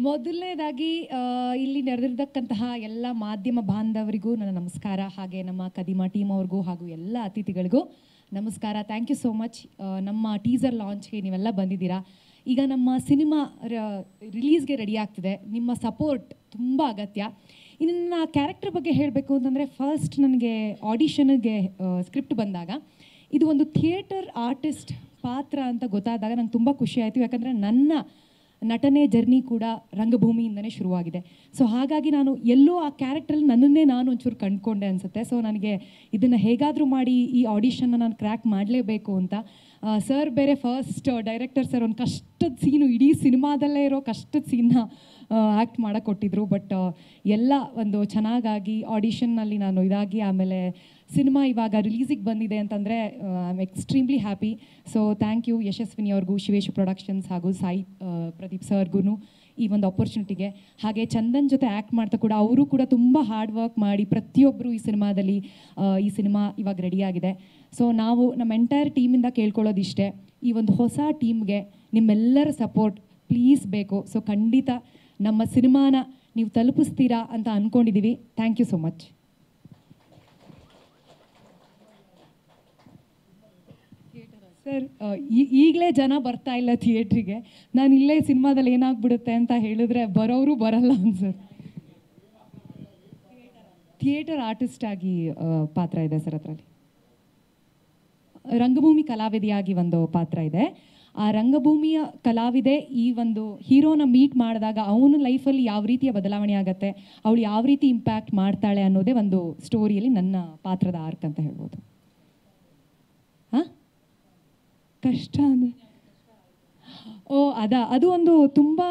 ಮೊದಲನೇದಾಗಿ ಇಲ್ಲಿ ನೆರೆದಿರ್ತಕ್ಕಂತಹ ಎಲ್ಲ ಮಾಧ್ಯಮ ಬಾಂಧವರಿಗೂ ನನ್ನ ನಮಸ್ಕಾರ. ಹಾಗೆ ನಮ್ಮ ಕದಿಮಾ ಟೀಮ್ ಅವ್ರಿಗೂ ಹಾಗೂ ಎಲ್ಲ ಅತಿಥಿಗಳಿಗೂ ನಮಸ್ಕಾರ. Thank you so much. ನಮ್ಮ ಟೀಸರ್ ಲಾಂಚ್ಗೆ ನೀವೆಲ್ಲ ಬಂದಿದ್ದೀರಾ. ಈಗ ನಮ್ಮ ಸಿನಿಮಾ ರಿಲೀಸ್ಗೆ ರೆಡಿ ಆಗ್ತಿದೆ. ನಿಮ್ಮ ಸಪೋರ್ಟ್ ತುಂಬ ಅಗತ್ಯ. ಇನ್ನು ನನ್ನ ಕ್ಯಾರೆಕ್ಟರ್ ಬಗ್ಗೆ ಹೇಳಬೇಕು ಅಂತಂದರೆ, ಫಸ್ಟ್ ನನಗೆ ಆಡಿಷನ್ಗೆ ಸ್ಕ್ರಿಪ್ಟ್ ಬಂದಾಗ ಇದು ಒಂದು ಥಿಯೇಟರ್ ಆರ್ಟಿಸ್ಟ್ ಪಾತ್ರ ಅಂತ ಗೊತ್ತಾದಾಗ ನಂಗೆ ತುಂಬ ಖುಷಿ ಆಯಿತು. ಯಾಕಂದರೆ ನನ್ನ ನಟನೆ ಜರ್ನಿ ಕೂಡ ರಂಗಭೂಮಿಯಿಂದನೇ ಶುರುವಾಗಿದೆ. ಸೊ ಹಾಗಾಗಿ ನಾನು ಎಲ್ಲೋ ಆ ಕ್ಯಾರೆಕ್ಟ್ರಲ್ಲಿ ನನ್ನನ್ನೇ ನಾನು ಒಂಚೂರು ಕಂಡುಕೊಂಡೆ ಅನಿಸುತ್ತೆ. ಸೊ ನನಗೆ ಇದನ್ನು ಹೇಗಾದರೂ ಮಾಡಿ ಈ ಆಡಿಷನ್ನ ನಾನು ಕ್ರ್ಯಾಕ್ ಮಾಡಲೇಬೇಕು ಅಂತ ಸರ್ ಬೇರೆ ಫಸ್ಟ್ ಡೈರೆಕ್ಟರ್ ಸರ್ ಒಂದು ಕಷ್ಟದ ಸೀನು, ಇಡೀ ಸಿನಿಮಾದಲ್ಲೇ ಇರೋ ಕಷ್ಟದ ಸೀನ್ನ ಆ್ಯಕ್ಟ್ ಮಾಡೋಕ್ಕೆ ಕೊಟ್ಟಿದ್ರು. ಬಟ್ ಎಲ್ಲ ಒಂದು ಚೆನ್ನಾಗಾಗಿ ಆಡಿಷನ್ನಲ್ಲಿ ನಾನು ಇದಾಗಿ ಆಮೇಲೆ ಸಿನಿಮಾ ಇವಾಗ ರಿಲೀಸಿಗೆ ಬಂದಿದೆ ಅಂತಂದರೆ I am extremely happy. So thank you Yashaswini ಅವ್ರಿಗೂ, ಶಿವೇಶ್ ಪ್ರೊಡಕ್ಷನ್ಸ್ ಹಾಗೂ ಸಾಯಿ ಪ್ರದೀಪ್ ಸರ್ಗೂ ಈ ಒಂದು ಆಪರ್ಚುನಿಟಿಗೆ. ಹಾಗೆ ಚಂದನ್ ಜೊತೆ ಆ್ಯಕ್ಟ್ ಮಾಡ್ತಾ ಕೂಡ ಅವರು ಕೂಡ ತುಂಬ ಹಾರ್ಡ್ ವರ್ಕ್ ಮಾಡಿ ಪ್ರತಿಯೊಬ್ಬರು ಈ ಸಿನಿಮಾದಲ್ಲಿ ಈ ಸಿನಿಮಾ ಇವಾಗ ರೆಡಿಯಾಗಿದೆ. ಸೊ ನಾವು ನಮ್ಮ ಎಂಟೈರ್ ಟೀಮಿಂದ ಕೇಳ್ಕೊಳ್ಳೋದಿಷ್ಟೇ, ಈ ಒಂದು ಹೊಸ ಟೀಮ್ಗೆ ನಿಮ್ಮೆಲ್ಲರ ಸಪೋರ್ಟ್ ಪ್ಲೀಸ್ ಬೇಕು. ಸೊ ಖಂಡಿತ ನಮ್ಮ ಸಿನಿಮಾನ ನೀವು ತಲುಪಿಸ್ತೀರಾ ಅಂತ ಅಂದ್ಕೊಂಡಿದ್ದೀವಿ. Thank you so much. Sir, ಈಗಲೇ ಜನ ಬರ್ತಾ ಇಲ್ಲ ಥಿಯೇಟ್ರಿಗೆ. ನಾನು ಇಲ್ಲೇ ಸಿನಿಮಾದಲ್ಲಿ ಏನಾಗ್ಬಿಡುತ್ತೆ ಅಂತ ಹೇಳಿದ್ರೆ ಬರೋರು ಬರಲ್ಲ ಅನ್ಸರ್. ಥಿಯೇಟರ್ ಆರ್ಟಿಸ್ಟ್ ಆಗಿ ಪಾತ್ರ ಇದೆ ಸರ್. ಅದರಲ್ಲಿ ರಂಗಭೂಮಿ ಕಲಾವಿದೆಯಾಗಿ ಒಂದು ಪಾತ್ರ ಇದೆ. ಆ ರಂಗಭೂಮಿಯ ಕಲಾವಿದೆ ಈ ಒಂದು ಹೀರೋನ ಮೀಟ್ ಮಾಡಿದಾಗ ಅವನ ಲೈಫಲ್ಲಿ ಯಾವ ರೀತಿಯ ಬದಲಾವಣೆ ಆಗುತ್ತೆ, ಅವಳು ಯಾವ ರೀತಿ ಇಂಪ್ಯಾಕ್ಟ್ ಮಾಡ್ತಾಳೆ ಅನ್ನೋದೇ ಒಂದು ಸ್ಟೋರಿಯಲ್ಲಿ ನನ್ನ ಪಾತ್ರದ ಆರ್ಕ್ ಅಂತ ಹೇಳ್ಬೋದು. ಹಾಂ, ಕಷ್ಟ ಅಂದರೆ ಅದು ಒಂದು ತುಂಬ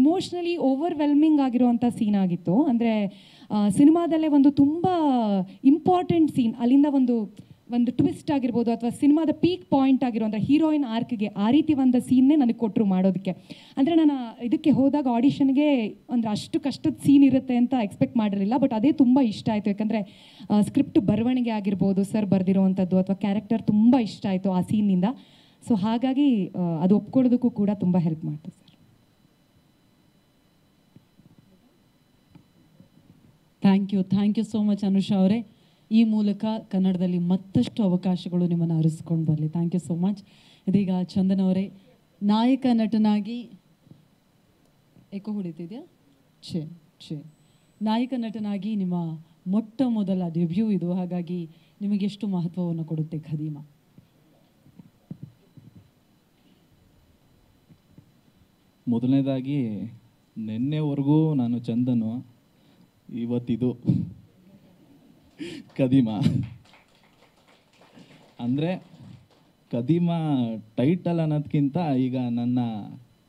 ಇಮೋಷ್ನಲಿ ಓವರ್ವೆಲ್ಮಿಂಗ್ ಆಗಿರುವಂಥ ಸೀನ್ ಆಗಿತ್ತು. ಅಂದರೆ ಸಿನಿಮಾದಲ್ಲೇ ಒಂದು ತುಂಬ ಇಂಪಾರ್ಟೆಂಟ್ ಸೀನ್, ಅಲ್ಲಿಂದ ಒಂದು ಟ್ವಿಸ್ಟ್ ಆಗಿರ್ಬೋದು ಅಥವಾ ಸಿನಿಮಾದ ಪೀಕ್ ಪಾಯಿಂಟ್ ಆಗಿರುವಂಥ ಹೀರೋಯಿನ್ ಆರ್ಕ್ಗೆ ಆ ರೀತಿ ಒಂದು ಸೀನ್ನೇ ನನಗೆ ಕೊಟ್ಟರು ಮಾಡೋದಕ್ಕೆ. ಅಂದರೆ ನಾನು ಇದಕ್ಕೆ ಹೋದಾಗ ಆಡಿಷನ್ಗೆ ಅಂದರೆ ಅಷ್ಟು ಕಷ್ಟದ ಸೀನ್ ಇರುತ್ತೆ ಅಂತ ಎಕ್ಸ್ಪೆಕ್ಟ್ ಮಾಡಿರಲಿಲ್ಲ. ಬಟ್ ಅದೇ ತುಂಬ ಇಷ್ಟ ಆಯಿತು. ಯಾಕಂದರೆ ಸ್ಕ್ರಿಪ್ಟ್ ಬರವಣಿಗೆ ಆಗಿರ್ಬೋದು, ಸರ್ ಬರೆದಿರುವಂಥದ್ದು ಅಥವಾ ಕ್ಯಾರೆಕ್ಟರ್ ತುಂಬ ಇಷ್ಟ ಆಯಿತು ಆ ಸೀನ್ನಿಂದ. ಸೊ ಹಾಗಾಗಿ ಅದು ಒಪ್ಕೊಳ್ಳೋದಕ್ಕೂ ಕೂಡ ತುಂಬ ಹೆಲ್ಪ್ ಮಾಡ್ತು ಸರ್. Thank you so much Anusha ಅವರೇ. ಈ ಮೂಲಕ ಕನ್ನಡದಲ್ಲಿ ಮತ್ತಷ್ಟು ಅವಕಾಶಗಳು ನಿಮ್ಮನ್ನು ಅರಿಸ್ಕೊಂಡು ಬರಲಿ. Thank you so much. ಇದೀಗ ಚಂದನ್ ಅವರೇ, ನಾಯಕ ನಟನಾಗಿ ಏಕೋ ಹೊಡಿತಿದ್ಯಾ ನಾಯಕ ನಟನಾಗಿ ನಿಮ್ಮ ಮೊಟ್ಟ ಮೊದಲ ಡೆಬ್ಯೂ ಇದು. ಹಾಗಾಗಿ ನಿಮಗೆಷ್ಟು ಮಹತ್ವವನ್ನು ಕೊಡುತ್ತೆ ಖದೀಮಾ? ಮೊದಲನೇದಾಗಿ ನಿನ್ನೆವರೆಗೂ ನಾನು ಚಂದನು, ಇವತ್ತಿದು ಕದೀಮಾ. ಅಂದರೆ ಕದೀಮಾ ಟೈಟಲ್ ಅನ್ನೋದಕ್ಕಿಂತ ಈಗ ನನ್ನ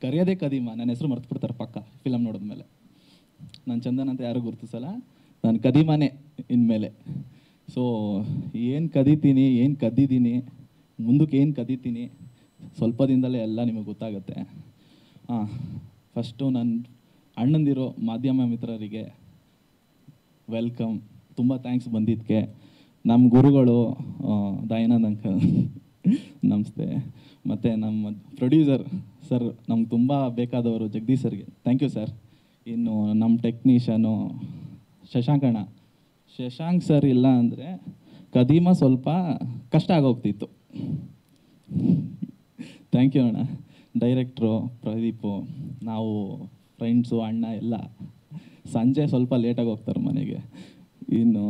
ಕರೆಯೋದೇ ಕದೀಮಾ. ನನ್ನ ಹೆಸರು ಮರ್ತ್ಬಿಡ್ತಾರೆ ಪಕ್ಕ ಫಿಲಮ್ ನೋಡಿದ್ಮೇಲೆ. ನಾನು ಚಂದನ್ ಅಂತ ಯಾರೂ ಗುರ್ತಿಸಲ್ಲ, ನಾನು ಕದೀಮಾನೇ ಇನ್ಮೇಲೆ. ಸೊ ಏನು ಕದೀತೀನಿ, ಏನು ಕದ್ದಿದ್ದೀನಿ, ಮುಂದಕ್ಕೆ ಏನು ಕದೀತೀನಿ, ಸ್ವಲ್ಪ ದಿನದಲ್ಲೇ ಎಲ್ಲ ನಿಮಗೆ ಗೊತ್ತಾಗುತ್ತೆ. ಫಸ್ಟು ನನ್ನ ಅಣ್ಣಂದಿರೋ ಮಾಧ್ಯಮ ಮಿತ್ರರಿಗೆ ವೆಲ್ಕಮ್, ತುಂಬ ಥ್ಯಾಂಕ್ಸ್ ಬಂದಿದ್ದಕ್ಕೆ. ನಮ್ಮ ಗುರುಗಳು ದಯಾನಂದ್ ಅಂಕಲ್ ನಮಸ್ತೆ. ಮತ್ತು ನಮ್ಮ ಪ್ರೊಡ್ಯೂಸರ್ ಸರ್, ನಮ್ಗೆ ತುಂಬ ಬೇಕಾದವರು ಜಗದೀಶ್ ಸರ್ಗೆ ಥ್ಯಾಂಕ್ ಯು ಸರ್. ಇನ್ನು ನಮ್ಮ ಟೆಕ್ನಿಷಿಯನು ಶಶಾಂಕ್ ಸರ್ ಇಲ್ಲ ಅಂದರೆ ಕದೀಮಾ ಸ್ವಲ್ಪ ಕಷ್ಟ ಆಗೋಗ್ತಿತ್ತು. ಥ್ಯಾಂಕ್ ಯು ಅಣ್ಣ. ಡೈರೆಕ್ಟ್ರು ಪ್ರದೀಪು, ನಾವು ಫ್ರೆಂಡ್ಸು, ಅಣ್ಣ ಎಲ್ಲ ಸಂಜೆ ಸ್ವಲ್ಪ ಲೇಟಾಗಿ ಹೋಗ್ತಾರೆ ಮನೆಗೆ. ಇನ್ನು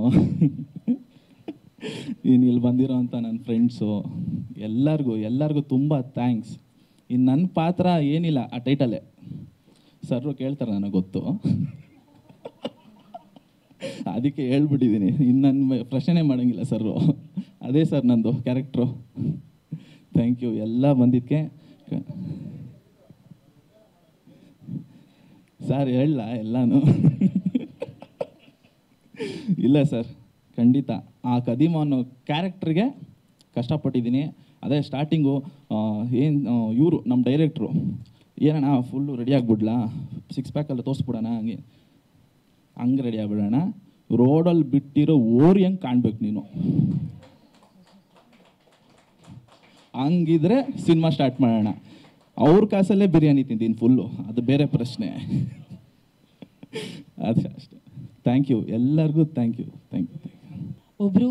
ಇಲ್ಲಿ ಬಂದಿರೋಂಥ ನನ್ನ ಫ್ರೆಂಡ್ಸು ಎಲ್ಲರಿಗೂ ತುಂಬ ಥ್ಯಾಂಕ್ಸ್. ಇನ್ನು ನನ್ನ ಪಾತ್ರ ಏನಿಲ್ಲ, ಆ ಟೈಟಲ್ಲೇ ಸರ್ರು ಕೇಳ್ತಾರೆ, ನನಗೆ ಗೊತ್ತು, ಅದಕ್ಕೆ ಹೇಳ್ಬಿಟ್ಟಿದ್ದೀನಿ. ಇನ್ನು ನನ್ನ ಪ್ರಶ್ನೆ ಮಾಡೋಂಗಿಲ್ಲ ಸರ್ರು, ಅದೇ ಸರ್ ನಂದು ಕ್ಯಾರೆಕ್ಟ್ರು. ಥ್ಯಾಂಕ್ ಯು ಎಲ್ಲ ಬಂದಿದ್ದಕ್ಕೆ. ಸರ್ ಹೇಳಲ್ಲ ಎಲ್ಲನೂ ಇಲ್ಲ ಸರ್, ಖಂಡಿತ ಆ ಕದೀಮ ಅನ್ನೋ ಕ್ಯಾರೆಕ್ಟ್ರಿಗೆ ಕಷ್ಟಪಟ್ಟಿದ್ದೀನಿ. ಅದೇ ಸ್ಟಾರ್ಟಿಂಗು ಇವರು ನಮ್ಮ ಡೈರೆಕ್ಟ್ರು, ಏನಣ್ಣ ಫುಲ್ಲು ರೆಡಿ ಆಗಿಬಿಡ್ಲಾ, 6 ಪ್ಯಾಕೆಲ್ಲ ತೋರಿಸ್ಬಿಡೋಣ, ಹಂಗೆ ರೆಡಿ ಆಗಿಬಿಡೋಣ, ರೋಡಲ್ಲಿ ಬಿಟ್ಟಿರೋ ಓರಿ ಹಂಗೆ ಕಾಣ್ಬೇಕು ನೀನು, ಹಂಗಿದ್ರೆ ಸಿನಿಮಾ ಸ್ಟಾರ್ಟ್ ಮಾಡೋಣ. ಅವ್ರ ಕಾಸಲ್ಲೇ ಬಿರಿಯಾನಿ ತಿಂತೀನಿ ಫುಲ್ಲು, ಅದು ಬೇರೆ ಪ್ರಶ್ನೆ. ಅದು ಅಷ್ಟೇ. ಥ್ಯಾಂಕ್ ಯು ಎಲ್ಲರಿಗೂ, ಥ್ಯಾಂಕ್ ಯು. ಒಬ್ಬರು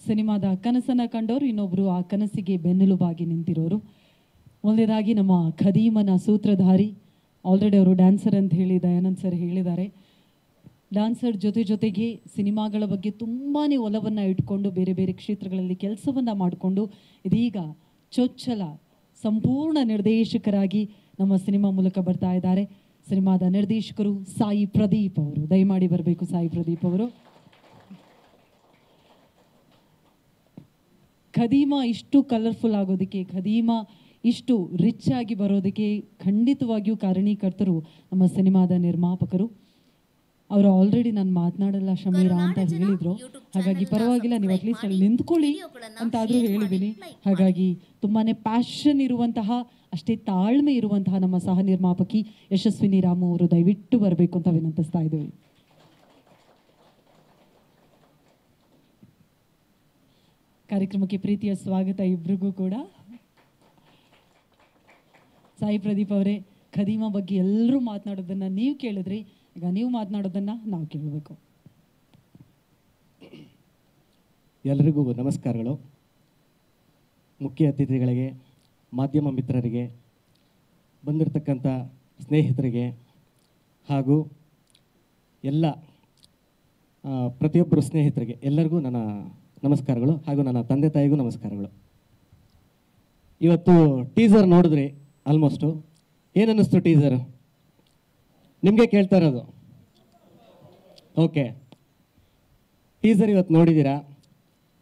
ಸಿನಿಮಾದ ಕನಸನ್ನು ಕಂಡವರು, ಇನ್ನೊಬ್ಬರು ಆ ಕನಸಿಗೆ ಬೆನ್ನೆಲುಬಾಗಿ ನಿಂತಿರೋರು. ಒಂದೇದಾಗಿ ನಮ್ಮ ಖದೀಮನ ಸೂತ್ರಧಾರಿ, ಆಲ್ರೆಡಿ ಅವರು ಡ್ಯಾನ್ಸರ್ ಅಂತ ಹೇಳಿ ದಯಾನಂದ್ ಸರ್ ಹೇಳಿದ್ದಾರೆ. ಡ್ಯಾನ್ಸರ್ ಜೊತೆಗೆ ಸಿನಿಮಾಗಳ ಬಗ್ಗೆ ತುಂಬಾ ಒಲವನ್ನು ಇಟ್ಕೊಂಡು ಬೇರೆ ಬೇರೆ ಕ್ಷೇತ್ರಗಳಲ್ಲಿ ಕೆಲಸವನ್ನು ಮಾಡಿಕೊಂಡು ಇದೀಗ ಚೊಚ್ಚಲ ಸಂಪೂರ್ಣ ನಿರ್ದೇಶಕರಾಗಿ ನಮ್ಮ ಸಿನಿಮಾ ಮೂಲಕ ಬರ್ತಾ ಇದ್ದಾರೆ. ಸಿನಿಮಾದ ನಿರ್ದೇಶಕರು ಸಾಯಿ ಪ್ರದೀಪ್ ಅವರು. ದಯಮಾಡಿ ಬರಬೇಕು ಸಾಯಿ ಪ್ರದೀಪ್ ಅವರು. ಖದೀಮ ಇಷ್ಟು ಕಲರ್ಫುಲ್ ಆಗೋದಕ್ಕೆ, ಖದೀಮ ಇಷ್ಟು ರಿಚ್ ಆಗಿ ಬರೋದಕ್ಕೆ ಖಂಡಿತವಾಗಿಯೂ ಕಾರಣೀಕರ್ತರು ನಮ್ಮ ಸಿನಿಮಾದ ನಿರ್ಮಾಪಕರು. ಅವರು ಆಲ್ರೆಡಿ ನಾನು ಮಾತನಾಡಲ್ಲ ಶಮೀರಾ ಅಂತ ಹೇಳಿದ್ರು, ಹಾಗಾಗಿ ಪರವಾಗಿಲ್ಲ, ನೀವು ಅಟ್ಲೀಸ್ಟ್ ಅಲ್ಲಿ ನಿಂತ್ಕೊಳ್ಳಿ ಅಂತಾದರೂ ಹೇಳಿದ್ದೀನಿ. ಹಾಗಾಗಿ ತುಂಬಾ ಪ್ಯಾಷನ್ ಇರುವಂತಹ, ಅಷ್ಟೇ ತಾಳ್ಮೆ ಇರುವಂತಹ ನಮ್ಮ ಸಹ ನಿರ್ಮಾಪಕಿ ಯಶಸ್ವಿನಿ ರಾಮು ಅವರು ದಯವಿಟ್ಟು ಬರಬೇಕು ಅಂತ ವಿನಂತಿಸ್ತಾ ಇದ್ದೀವಿ. ಕಾರ್ಯಕ್ರಮಕ್ಕೆ ಪ್ರೀತಿಯ ಸ್ವಾಗತ ಇಬ್ರಿಗೂ ಕೂಡ. ಸಾಯಿ ಪ್ರದೀಪ್ ಅವರೇ, ಖದೀಮ ಬಗ್ಗೆ ಎಲ್ಲರೂ ಮಾತನಾಡೋದನ್ನ ನೀವು ಕೇಳಿದ್ರಿ, ಈಗ ನೀವು ಮಾತನಾಡೋದನ್ನ ನಾವು ಕೇಳಬೇಕು. ಎಲ್ಲರಿಗೂ ನಮಸ್ಕಾರಗಳು. ಮುಖ್ಯ ಅತಿಥಿಗಳಿಗೆ, ಮಾಧ್ಯಮ ಮಿತ್ರರಿಗೆ, ಬಂದಿರತಕ್ಕಂಥ ಸ್ನೇಹಿತರಿಗೆ ಹಾಗೂ ಎಲ್ಲ ಪ್ರತಿಯೊಬ್ಬರು ಸ್ನೇಹಿತರಿಗೆ ಎಲ್ಲರಿಗೂ ನನ್ನ ನಮಸ್ಕಾರಗಳು ಹಾಗೂ ನನ್ನ ತಂದೆ ತಾಯಿಗೂ ನಮಸ್ಕಾರಗಳು. ಇವತ್ತು ಟೀಸರ್ ನೋಡಿದ್ರಿ, ಆಲ್ಮೋಸ್ಟು ಏನನ್ನಿಸ್ತು ಟೀಸರ್? ನಿಮಗೆ ಕೇಳ್ತಾ ಇರೋದು. ಓಕೆ, ಟೀಸರ್ ಇವತ್ತು ನೋಡಿದ್ದೀರಾ.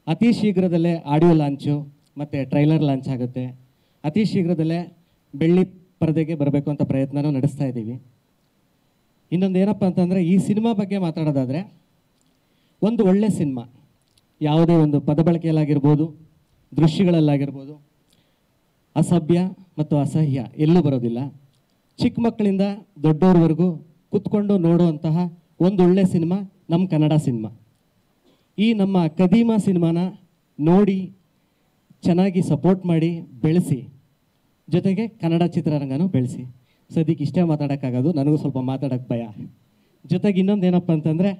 ಅತಿ ಶೀಘ್ರದಲ್ಲೇ ಆಡಿಯೋ ಲಾಂಚು ಮತ್ತು ಟ್ರೈಲರ್ ಲಾಂಚ್ ಆಗುತ್ತೆ. ಅತಿ ಶೀಘ್ರದಲ್ಲೇ ಬೆಳ್ಳಿ ಪರದೆಗೆ ಬರಬೇಕು ಅಂತ ಪ್ರಯತ್ನನೂ ನಡೆಸ್ತಾ ಇದ್ದೀವಿ. ಇನ್ನೊಂದು ಏನಪ್ಪ ಅಂತಂದರೆ, ಈ ಸಿನಿಮಾ ಬಗ್ಗೆ ಮಾತಾಡೋದಾದರೆ, ಒಂದು ಒಳ್ಳೆ ಸಿನಿಮಾ ಯಾವುದೇ ಒಂದು ಪದ ಬಳಕೆಯಲ್ಲಾಗಿರ್ಬೋದು, ದೃಶ್ಯಗಳಲ್ಲಾಗಿರ್ಬೋದು, ಅಸಭ್ಯ ಮತ್ತು ಅಸಹ್ಯ ಎಲ್ಲೂ ಬರೋದಿಲ್ಲ. ಚಿಕ್ಕ ಮಕ್ಕಳಿಂದ ದೊಡ್ಡವ್ರವರೆಗೂ ಕೂತ್ಕೊಂಡು ನೋಡುವಂತಹ ಒಂದು ಒಳ್ಳೆ ಸಿನಿಮಾ ನಮ್ಮ ಕನ್ನಡ ಸಿನಿಮಾ. ಈ ನಮ್ಮ ಖದೀಮ ಸಿನಿಮಾನ ನೋಡಿ ಚೆನ್ನಾಗಿ ಸಪೋರ್ಟ್ ಮಾಡಿ ಬೆಳೆಸಿ, ಜೊತೆಗೆ ಕನ್ನಡ ಚಿತ್ರರಂಗನೂ ಬೆಳೆಸಿ. ಸದ್ಯಕ್ಕೆ ಇಷ್ಟೇ ಮಾತಾಡೋಕ್ಕಾಗೋದು, ನನಗೂ ಸ್ವಲ್ಪ ಮಾತಾಡೋಕ್ಕೆ ಭಯ. ಜೊತೆಗೆ ಇನ್ನೊಂದು ಏನಪ್ಪ ಅಂತಂದರೆ,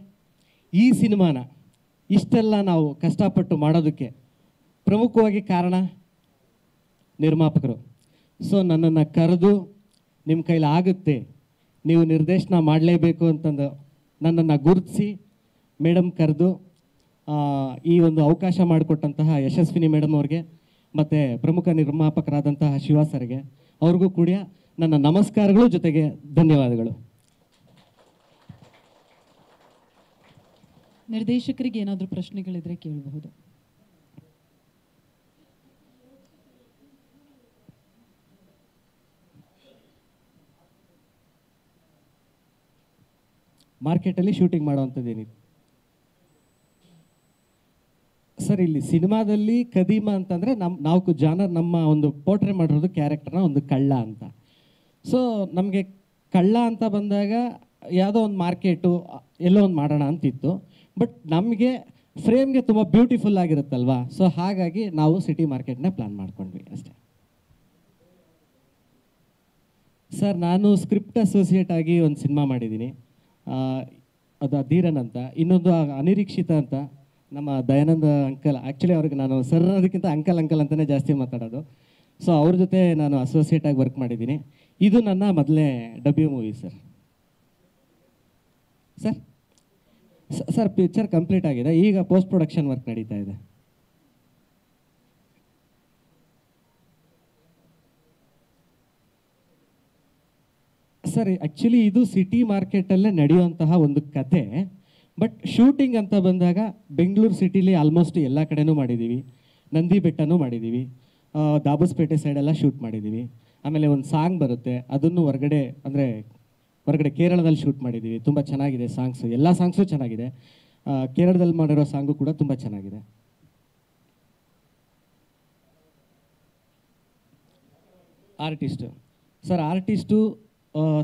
ಈ ಸಿನಿಮಾನ ಇಷ್ಟೆಲ್ಲ ನಾವು ಕಷ್ಟಪಟ್ಟು ಮಾಡೋದಕ್ಕೆ ಪ್ರಮುಖವಾಗಿ ಕಾರಣ ನಿರ್ಮಾಪಕರು. ಸೊ ನನ್ನನ್ನು ಕರೆದು ನಿಮ್ಮ ಕೈಲಿ ಆಗುತ್ತೆ, ನೀವು ನಿರ್ದೇಶನ ಮಾಡಲೇಬೇಕು ಅಂತಂದು ನನ್ನನ್ನು ಗುರುತಿಸಿ ಮೇಡಮ್ ಕರೆದು ಈ ಒಂದು ಅವಕಾಶ ಮಾಡಿಕೊಟ್ಟಂತಹ ಯಶಸ್ವಿನಿ ಮೇಡಮ್ ಅವ್ರಿಗೆ ಮತ್ತು ಪ್ರಮುಖ ನಿರ್ಮಾಪಕರಾದಂತಹ ಶಿವ ಸರ್ಗೆ ಅವ್ರಿಗೂ ಕೂಡ ನನ್ನ ನಮಸ್ಕಾರಗಳು, ಜೊತೆಗೆ ಧನ್ಯವಾದಗಳು. ನಿರ್ದೇಶಕರಿಗೆ ಏನಾದರೂ ಪ್ರಶ್ನೆಗಳಿದ್ರೆ ಕೇಳಬಹುದು. ಮಾರ್ಕೆಟಲ್ಲಿ ಶೂಟಿಂಗ್ ಮಾಡೋವಂಥದ್ದೇನಿದೆ ಸರ್? ಇಲ್ಲಿ ಸಿನಿಮಾದಲ್ಲಿ ಖದೀಮ ಅಂತಂದರೆ ನಾವು ಜಾನರ್, ನಮ್ಮ ಒಂದು ಪೋರ್ಟ್ರೇ ಮಾಡಿರೋದು ಕ್ಯಾರೆಕ್ಟರ್ನ ಒಂದು ಕಳ್ಳ ಅಂತ. ಸೊ ನಮಗೆ ಕಳ್ಳ ಅಂತ ಬಂದಾಗ ಯಾವುದೋ ಒಂದು ಮಾರ್ಕೆಟು ಎಲ್ಲೋ ಒಂದು ಮಾಡೋಣ ಅಂತಿತ್ತು. ಬಟ್ ನಮಗೆ ಫ್ರೇಮ್ಗೆ ತುಂಬ ಬ್ಯೂಟಿಫುಲ್ ಆಗಿರುತ್ತಲ್ವಾ, ಸೊ ಹಾಗಾಗಿ ನಾವು ಸಿಟಿ ಮಾರ್ಕೆಟ್ನ ಪ್ಲ್ಯಾನ್ ಮಾಡ್ಕೊಂಡ್ವಿ ಅಷ್ಟೇ. ಸರ್, ನಾನು ಸ್ಕ್ರಿಪ್ಟ್ ಅಸೋಸಿಯೇಟ್ ಆಗಿ ಒಂದು ಸಿನಿಮಾ ಮಾಡಿದ್ದೀನಿ, ಅದು ಧೀರನ್ ಅಂತ. ಇನ್ನೊಂದು ಅನಿರೀಕ್ಷಿತ ಅಂತ, ನಮ್ಮ ದಯಾನಂದ ಅಂಕಲ್. ಆ್ಯಕ್ಚುಲಿ ಅವ್ರಿಗೆ ನಾನು ಸರ್ ಅನ್ನೋದಕ್ಕಿಂತ ಅಂಕಲ್ ಅಂತಲೇ ಜಾಸ್ತಿ ಮಾತಾಡೋದು. ಸೊ ಅವ್ರ ಜೊತೆ ನಾನು ಅಸೋಸಿಯೇಟ್ ಆಗಿ ವರ್ಕ್ ಮಾಡಿದ್ದೀನಿ. ಇದು ನನ್ನ ಮೊದಲನೇ debut movie sir. Sir picture complete ಆಗಿದೆ, ಈಗ ಪೋಸ್ಟ್ ಪ್ರೊಡಕ್ಷನ್ ವರ್ಕ್ ನಡೀತಾ ಇದೆ. ಸರ್ ಆ್ಯಕ್ಚುಲಿ ಇದು ಸಿಟಿ ಮಾರ್ಕೆಟಲ್ಲೇ ನಡೆಯುವಂತಹ ಒಂದು ಕತೆ. ಬಟ್ ಶೂಟಿಂಗ್ ಅಂತ ಬಂದಾಗ ಬೆಂಗಳೂರು ಸಿಟಿಲಿ ಆಲ್ಮೋಸ್ಟ್ ಎಲ್ಲ ಕಡೆನೂ ಮಾಡಿದ್ದೀವಿ. ನಂದಿ ಬೆಟ್ಟನೂ ಮಾಡಿದ್ದೀವಿ, ದಾಬಸ್ಪೇಟೆ ಸೈಡೆಲ್ಲ ಶೂಟ್ ಮಾಡಿದ್ದೀವಿ. ಆಮೇಲೆ ಒಂದು ಸಾಂಗ್ ಬರುತ್ತೆ, ಅದನ್ನು ಹೊರಗಡೆ ಕೇರಳದಲ್ಲಿ ಶೂಟ್ ಮಾಡಿದ್ದೀವಿ. ತುಂಬ ಚೆನ್ನಾಗಿದೆ ಸಾಂಗ್ಸು, ಎಲ್ಲ ಸಾಂಗ್ಸು ಚೆನ್ನಾಗಿದೆ. ಕೇರಳದಲ್ಲಿ ಮಾಡಿರೋ ಸಾಂಗು ಕೂಡ ತುಂಬ ಚೆನ್ನಾಗಿದೆ. ಆರ್ಟಿಸ್ಟು ಸರ್,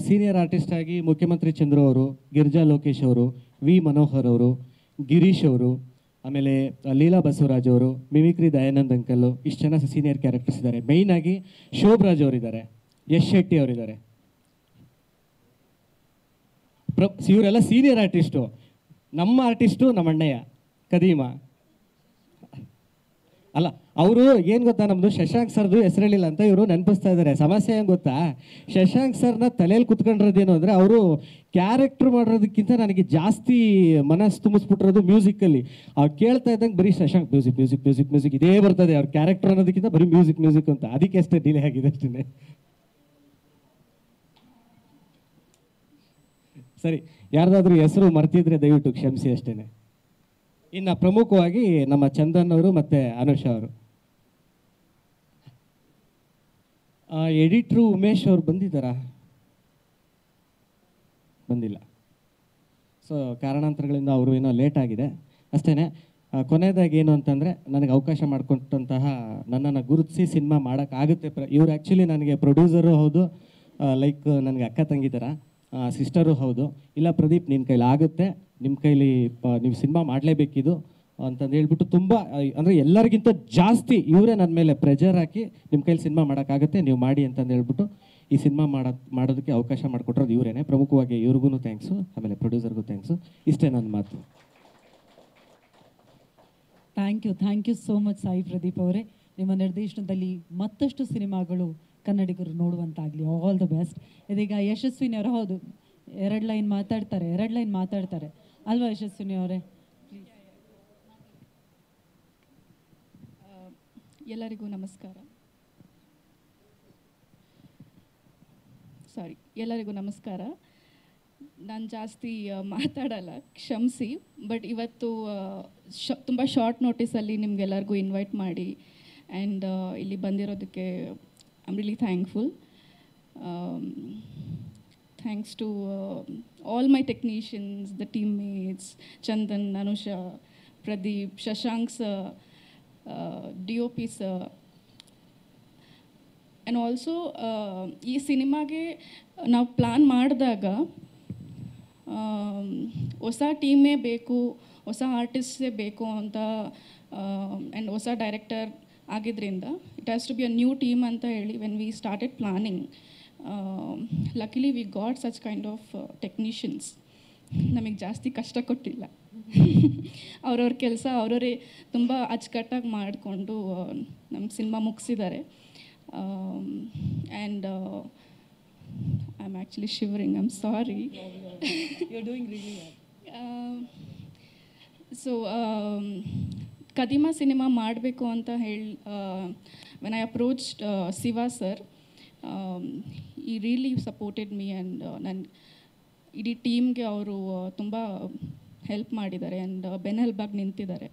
ಸೀನಿಯರ್ ಆರ್ಟಿಸ್ಟ್ ಆಗಿ ಮುಖ್ಯಮಂತ್ರಿ ಚಂದ್ರು ಅವರು, ಗಿರಿಜಾ ಲೋಕೇಶ್ ಅವರು, ವಿ ಮನೋಹರ್ ಅವರು, ಗಿರೀಶ್ ಅವರು, ಆಮೇಲೆ ಲೀಲಾ ಬಸವರಾಜ್ ಅವರು, ಮಿಮಿಕ್ರಿ ದಯಾನಂದ್ ಅಂಕಲ್ಲು, ಇಷ್ಟು ಜನ ಸೀನಿಯರ್ ಕ್ಯಾರೆಕ್ಟರ್ಸ್ ಇದ್ದಾರೆ. ಮೇಯ್ನಾಗಿ ಶೋಭರಾಜ್ ಅವರಿದ್ದಾರೆ, ಯಶ್ ಶೆಟ್ಟಿ ಅವರಿದ್ದಾರೆ. ಇವರೆಲ್ಲ ಸೀನಿಯರ್ ಆರ್ಟಿಸ್ಟು. ನಮ್ಮ ಆರ್ಟಿಸ್ಟು ನಮ್ಮ ಅಣ್ಣಯ್ಯ ಕದೀಮ ಅಲ್ಲ, ಅವರು ಏನು ಗೊತ್ತಾ, ನಮ್ಮದು ಶಶಾಂಕ್ ಸರ್ದು ಹೆಸರೇಳಿಲ್ಲ ಅಂತ ಇವರು ನೆನಪಿಸ್ತಾ ಇದ್ದಾರೆ. ಸಮಸ್ಯೆ ಏನು ಗೊತ್ತಾ, ಶಶಾಂಕ್ ಸರ್ನ ತಲೆಯಲ್ಲಿ ಕುತ್ಕೊಂಡಿರೋದೇನು ಅಂದರೆ, ಅವರು ಕ್ಯಾರೆಕ್ಟ್ರ್ ಮಾಡೋದಕ್ಕಿಂತ ನನಗೆ ಜಾಸ್ತಿ ಮನಸ್ಸು ತುಂಬಿಸ್ಬಿಟ್ಟಿರೋದು ಮ್ಯೂಸಿಕಲ್ಲಿ. ಅವ್ರು ಕೇಳ್ತಾ ಇದ್ದಂಗೆ ಬರೀ Shashank music music music music ಇದೇ ಬರ್ತದೆ. ಅವ್ರ ಕ್ಯಾರೆಕ್ಟರ್ ಅನ್ನೋದಕ್ಕಿಂತ ಬರೀ ಮ್ಯೂಸಿಕ್ ಮ್ಯೂಸಿಕ್ ಅಂತ, ಅದಕ್ಕೆ ಅಷ್ಟೇ ಡಿಲೇ ಆಗಿದೆ ಅಷ್ಟೇ. ಸರಿ, ಯಾರ್ದಾದ್ರೂ ಹೆಸರು ಮರ್ತಿದ್ರೆ ದಯವಿಟ್ಟು ಕ್ಷಮಿಸಿ ಅಷ್ಟೇ. ಇನ್ನು ಪ್ರಮುಖವಾಗಿ ನಮ್ಮ ಚಂದನ್ ಅವರು ಮತ್ತು ಅನುಷಾ ಅವರು. ಎಡಿಟ್ರು ಉಮೇಶ್ ಅವರು ಬಂದಿದ್ದಾರಾ? ಬಂದಿಲ್ಲ. ಸೊ ಕಾರಣಾಂತರಗಳಿಂದ ಅವರು ಏನೋ ಲೇಟ್ ಆಗಿದೆ ಅಷ್ಟೇ. ಕೊನೆಯದಾಗಿ ಏನು ಅಂತಂದರೆ, ನನಗೆ ಅವಕಾಶ ಮಾಡಿಕೊಟ್ಟಂತಹ, ನನ್ನನ್ನು ಗುರುತಿಸಿ ಸಿನಿಮಾ ಮಾಡೋಕ್ಕಾಗುತ್ತೆ. ಇವರು ಆ್ಯಕ್ಚುಲಿ ನನಗೆ ಪ್ರೊಡ್ಯೂಸರು ಹೌದು, ಲೈಕ್ ನನಗೆ ಅಕ್ಕ ತಂಗಿ ಥರ, ಸಿಸ್ಟರು ಹೌದು. ಇಲ್ಲ ಪ್ರದೀಪ್, ನಿನ್ನ ಕೈಲಿ ಆಗುತ್ತೆ, ನಿಮ್ಮ ಕೈಲಿ ನೀವು ಸಿನಿಮಾ ಮಾಡಲೇಬೇಕಿದು ಅಂತಂದು ಹೇಳ್ಬಿಟ್ಟು ತುಂಬ, ಅಂದರೆ ಎಲ್ಲರಿಗಿಂತ ಜಾಸ್ತಿ ಇವರೇ ನನ್ನ ಮೇಲೆ ಪ್ರೆಷರ್ ಹಾಕಿ, ನಿಮ್ಮ ಕೈಲಿ ಸಿನಿಮಾ ಮಾಡೋಕ್ಕಾಗುತ್ತೆ, ನೀವು ಮಾಡಿ ಅಂತಂದು ಹೇಳ್ಬಿಟ್ಟು ಈ ಸಿನಿಮಾ ಮಾಡೋದಕ್ಕೆ ಅವಕಾಶ ಮಾಡಿಕೊಟ್ರೋದು ಇವರೇನೆ. ಪ್ರಮುಖವಾಗಿ ಇವ್ರಿಗೂ ಥ್ಯಾಂಕ್ಸು, ಆಮೇಲೆ ಪ್ರೊಡ್ಯೂಸರ್ಗೂ ಥ್ಯಾಂಕ್ಸು. ಇಷ್ಟೇ ನನ್ನ ಮಾತು. Thank you so much Sai Pradeep ಅವರೇ. ನಿಮ್ಮ ನಿರ್ದೇಶನದಲ್ಲಿ ಮತ್ತಷ್ಟು ಸಿನಿಮಾಗಳು ಕನ್ನಡಿಗರು ನೋಡುವಂತಾಗಲಿ. All the best. ಇದೀಗ ಯಶಸ್ವಿನಿ ಅವರು, ಹೌದು, ಎರಡು ಲೈನ್ ಮಾತಾಡ್ತಾರೆ ಅಲ್ವಾ ಯಶಸ್ವಿನಿ ಅವರೇ? ಎಲ್ಲರಿಗೂ ನಮಸ್ಕಾರ. ನಾನು ಜಾಸ್ತಿ ಮಾತಾಡಲ್ಲ, ಕ್ಷಮಿಸಿ. ಬಟ್ ಇವತ್ತು ತುಂಬ ಶಾರ್ಟ್ ನೋಟಿಸಲ್ಲಿ ನಿಮಗೆಲ್ಲರಿಗೂ ಇನ್ವೈಟ್ ಮಾಡಿ ಆ್ಯಂಡ್ ಇಲ್ಲಿ ಬಂದಿರೋದಕ್ಕೆ I am really thankful. Thanks to all my technicians, the teammates, Chandan, Anusha, Pradeep, Shashank sir, DOP sir. And also, ಈ ಸಿನಿಮಾಗೆ ನಾವು ಪ್ಲ್ಯಾನ್ ಮಾಡಿದಾಗ ಹೊಸ ಟೀಮೇ ಬೇಕು, ಹೊಸ ಆರ್ಟಿಸ್ಟೇ ಬೇಕು ಅಂತ, ಆ್ಯಂಡ್ ಹೊಸ ಡೈರೆಕ್ಟರ್ ಆಗಿದ್ದರಿಂದ it has to be a new team ಅಂತ ಹೇಳಿ when we started planning, luckily we got such kind of technicians. ನಮಗೆ ಜಾಸ್ತಿ ಕಷ್ಟ ಕೊಟ್ಟಿಲ್ಲ. ಅವ್ರವ್ರ ಕೆಲಸ ಅವರವರೇ ತುಂಬ ಅಚ್ಚುಕಟ್ಟಾಗಿ ಮಾಡಿಕೊಂಡು ನಮ್ಮ ಸಿನಿಮಾ ಮುಗಿಸಿದ್ದಾರೆ. And I am actually shivering, I am sorry. So ಕದಿಮಾ ಸಿನಿಮಾ ಮಾಡಬೇಕು ಅಂತ ಹೇಳಿ when I approached Shiva sir, he really supported me. And ನನ್ನ ಇಡೀ ಟೀಮ್ಗೆ ಅವರು ತುಂಬ ಹೆಲ್ಪ್ ಮಾಡಿದ್ದಾರೆ ಆ್ಯಂಡ್ ಬೆನ್ನೆಲುಬಾಗಿ ನಿಂತಿದ್ದಾರೆ.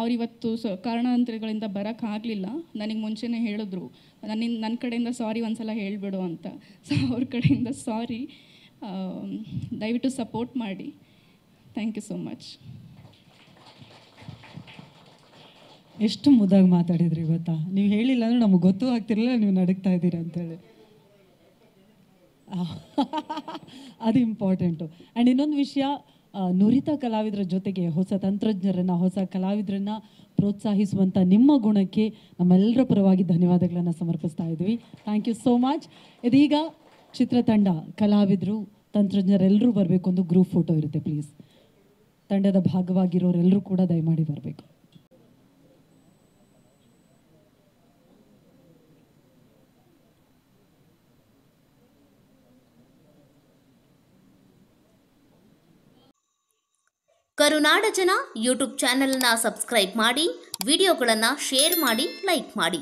ಅವರಿವತ್ತು ಕಾರಣಾಂತರಗಳಿಂದ ಬರೋಕ್ಕಾಗಲಿಲ್ಲ. ನನಗೆ ಮುಂಚೆನೇ ಹೇಳಿದ್ರು, ನನ್ನ ಕಡೆಯಿಂದ ಸಾರಿ ಒಂದ್ಸಲ ಹೇಳಿಬಿಡು ಅಂತ. ಸೊ ಅವ್ರ ಕಡೆಯಿಂದ ಸಾರಿ, ದಯವಿಟ್ಟು ಸಪೋರ್ಟ್ ಮಾಡಿ. Thank you so much. ಎಷ್ಟು ಮುದ್ದಾಗಿ ಮಾತಾಡಿದ್ರಿ ಗೊತ್ತಾ? ನೀವು ಹೇಳಿಲ್ಲ ಅಂದರೆ ನಮಗೆ ಗೊತ್ತೂ ಆಗ್ತಿರಲಿಲ್ಲ ನೀವು ನಡಗ್ತಾ ಇದ್ದೀರಿ ಅಂತೇಳಿ. ಅದು ಇಂಪಾರ್ಟೆಂಟು. ಆ್ಯಂಡ್ ಇನ್ನೊಂದು ವಿಷಯ, ನುರಿತ ಕಲಾವಿದರ ಜೊತೆಗೆ ಹೊಸ ತಂತ್ರಜ್ಞರನ್ನು, ಹೊಸ ಕಲಾವಿದರನ್ನು ಪ್ರೋತ್ಸಾಹಿಸುವಂಥ ನಿಮ್ಮ ಗುಣಕ್ಕೆ ನಮ್ಮೆಲ್ಲರ ಪರವಾಗಿ ಧನ್ಯವಾದಗಳನ್ನು ಸಮರ್ಪಿಸ್ತಾ ಇದ್ವಿ. Thank you so much. ಇದೀಗ ಚಿತ್ರತಂಡ, ಕಲಾವಿದರು, ತಂತ್ರಜ್ಞರೆಲ್ಲರೂ ಬರಬೇಕು. ಒಂದು ಗ್ರೂಪ್ ಫೋಟೋ ಇರುತ್ತೆ, ಪ್ಲೀಸ್. ತಂಡದ ಭಾಗವಾಗಿರೋರೆಲ್ಲರೂ ಕೂಡ ದಯಮಾಡಿ ಬರಬೇಕು. ಕರುನಾಡ ಜನ ಯೂಟ್ಯೂಬ್ ಚಾನೆಲ್ನ ಸಬ್ಸ್ಕ್ರೈಬ್ ಮಾಡಿ, ವಿಡಿಯೋಗಳನ್ನು ಶೇರ್ ಮಾಡಿ, ಲೈಕ್ ಮಾಡಿ.